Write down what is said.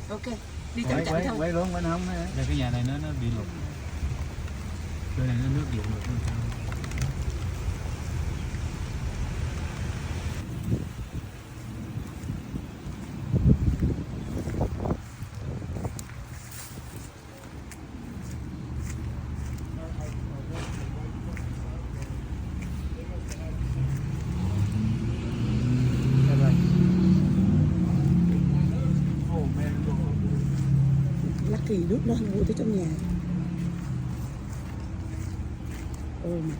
Ok, đi chậm chậm thôi. Quay luôn, quay không á. Đây cái nhà này nó bị lụt. Đây này nó nước điện lụt luôn. Lucky nước nó không vô tới trong nhà. Ôi mà